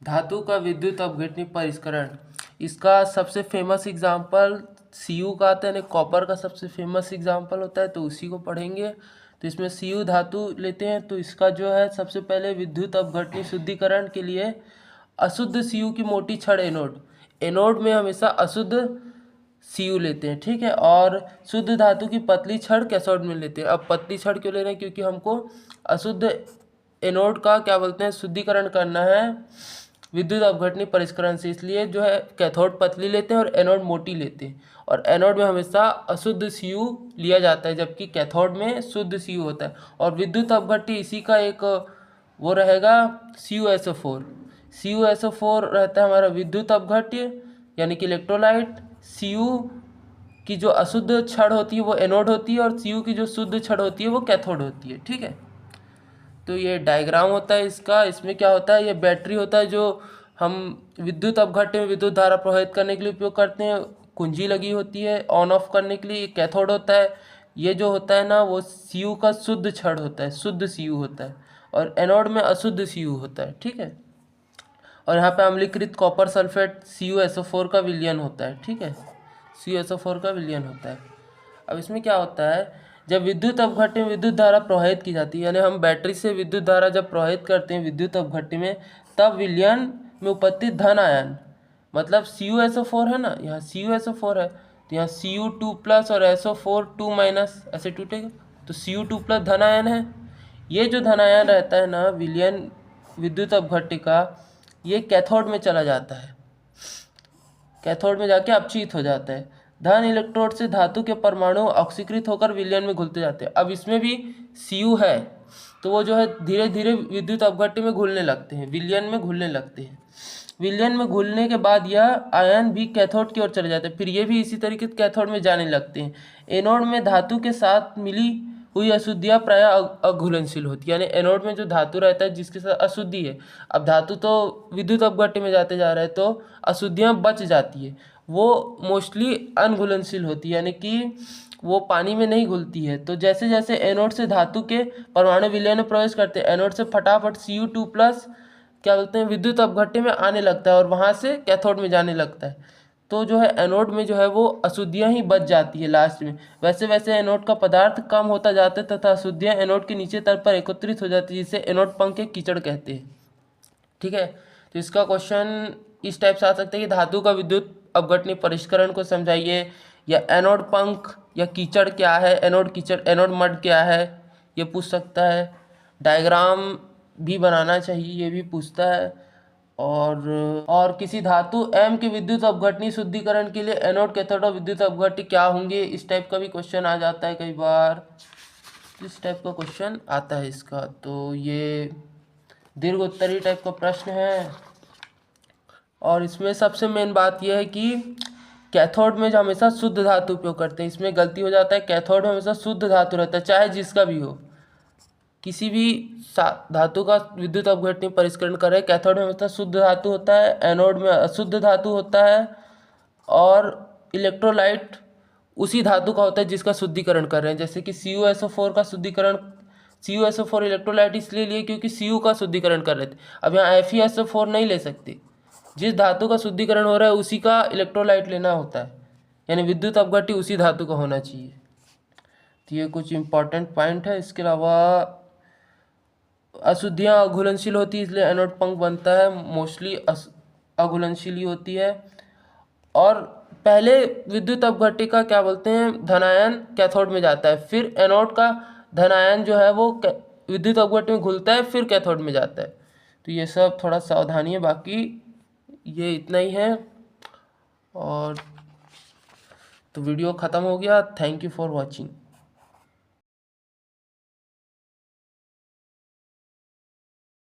धातु का विद्युत अपघटनीय परिष्करण, इसका सबसे फेमस एग्जाम्पल Cu का आता है, यानी कॉपर का सबसे फेमस एग्जाम्पल होता है, तो उसी को पढ़ेंगे। तो इसमें Cu धातु लेते हैं, तो इसका जो है सबसे पहले विद्युत अपघटनीय शुद्धिकरण के लिए अशुद्ध Cu की मोटी छड़ एनोड में हमेशा अशुद्ध Cu लेते हैं, ठीक है। और शुद्ध धातु की पतली छड़ कैथोड में लेते हैं। अब पतली छड़ क्यों ले रहे हैं, क्योंकि हमको अशुद्ध एनोड का क्या बोलते हैं शुद्धिकरण करना है विद्युत अपघटनीय परिष्करण से, इसलिए जो है कैथोड पतली लेते हैं और एनोड मोटी लेते हैं। और एनोड में हमेशा अशुद्ध Cu लिया जाता है, जबकि कैथोड में शुद्ध Cu होता है। और विद्युत अपघट्य इसी का एक वो रहेगा CuSO4। CuSO4 रहता है हमारा विद्युत अपघट्य यानी कि इलेक्ट्रोलाइट। Cu की जो अशुद्ध छड़ होती है वो एनोड होती है, और Cu की जो शुद्ध छड़ होती है वो कैथोड होती है, ठीक है। तो ये डायग्राम होता है इसका। इसमें क्या होता है, ये बैटरी होता है जो हम विद्युत अपघट्य में विद्युत धारा प्रवाहित करने के लिए उपयोग करते हैं। कुंजी लगी होती है ऑन ऑफ करने के लिए। कैथोड होता है, ये जो होता है ना वो Cu का शुद्ध छड़ होता है, शुद्ध Cu होता है, और एनोड में अशुद्ध Cu होता है, ठीक है। और यहाँ पे अम्लीकृत कॉपर सल्फेट CuSO4 का विलयन होता है, ठीक है, CuSO4 का विलयन होता है। अब इसमें क्या होता है, जब विद्युत अपघट्य में विद्युत धारा प्रवाहित की जाती है, यानी हम बैटरी से विद्युत धारा जब प्रवाहित करते हैं विद्युत अपघट्य में, तब विलयन में उपस्थित धन आयन, मतलब CuSO4 है ना, यहाँ CuSO4 है, तो यहाँ Cu2+ और SO4 2- ऐसे टूटेगा, तो Cu2+ धन आयन है। ये जो धन आयन रहता है ना विलयन विद्युत अपघट्य का, ये कैथोड में चला जाता है, कैथोड में जाके अपचित हो जाता है। धन इलेक्ट्रोड से धातु के परमाणु ऑक्सीकृत होकर विलयन में घुलते जाते हैं। अब इसमें भी Cu है, तो वो जो है धीरे धीरे विद्युत अपघट्य में घुलने लगते हैं, विलयन में घुलने लगते हैं। विलयन में घुलने के बाद यह आयन भी कैथोड की ओर चले जाते हैं, फिर ये भी इसी तरीके से कैथोड में जाने लगते हैं। एनोड में धातु के साथ मिली हुई अशुद्धियाँ प्राय अघुलनशील होती है, यानी एनोड में जो धातु रहता है जिसके साथ अशुद्धि है, अब धातु तो विद्युत अपघट्य में जाते जा रहा है तो अशुद्धियाँ बच जाती है, वो मोस्टली अनघुलनशील होती है, यानी कि वो पानी में नहीं घुलती है। तो जैसे जैसे एनोड से धातु के परमाणु विलयन में प्रवेश करते हैं, एनोड से फटाफट Cu2+ क्या बोलते हैं विद्युत अपघट्य में आने लगता है और वहाँ से कैथोड में जाने लगता है। तो जो है एनोड में जो है वो अशुद्धियाँ ही बच जाती है लास्ट में। वैसे वैसे एनोड का पदार्थ कम होता जाता है तथा अशुद्धियाँ एनोड के नीचे तल पर एकत्रित हो जाती है, जिसे एनोड पंख के कीचड़ कहते हैं, ठीक है। तो इसका क्वेश्चन इस टाइप से आ सकता है कि धातु का विद्युत अपघटनीय परिष्करण को समझाइए, या एनोड पंख या कीचड़ क्या है, एनोड कीचड़ एनोड मड क्या है, ये पूछ सकता है। डायग्राम भी बनाना चाहिए, ये भी पूछता है। और किसी धातु M के विद्युत अपघटनीय शुद्धिकरण के लिए एनोड कैथोड और विद्युत अपघट्य क्या होंगे, इस टाइप का भी क्वेश्चन आ जाता है कई बार, इस टाइप का क्वेश्चन आता है इसका। तो ये दीर्घ उत्तरीय टाइप का प्रश्न है। और इसमें सबसे मेन बात यह है कि कैथोड में जो हमेशा शुद्ध धातु उपयोग करते हैं, इसमें गलती हो जाता है। कैथोड में हमेशा शुद्ध धातु रहता है, चाहे जिसका भी हो, किसी भी धातु का विद्युत अपघटनीय परिष्करण करें, कैथोड में हमेशा शुद्ध धातु होता है, एनोड में अशुद्ध धातु होता है, और इलेक्ट्रोलाइट उसी धातु का होता है जिसका शुद्धिकरण कर रहे हैं। जैसे कि CuSO4 का शुद्धिकरण, CuSO4 इलेक्ट्रोलाइट इसलिए लिए क्योंकि Cu का शुद्धिकरण कर रहे थे। अब यहाँ FeSO4 नहीं ले सकते, जिस धातु का शुद्धिकरण हो रहा है उसी का इलेक्ट्रोलाइट लेना होता है, यानी विद्युत अपघट्य उसी धातु का होना चाहिए। तो ये कुछ इंपॉर्टेंट पॉइंट है। इसके अलावा अशुद्धियाँ अघुलनशील होती है, इसलिए एनोड पंख बनता है, मोस्टली अघुलनशील ही होती है। और पहले विद्युत अपघट्य का क्या बोलते हैं धनायन कैथोड में जाता है, फिर एनोड का धनायन जो है वो विद्युत अपघट्य में घुलता है, फिर कैथोड में जाता है। तो ये सब थोड़ा सावधानी है, बाकी ये इतना ही है। और तो वीडियो ख़त्म हो गया। Thank you for watching.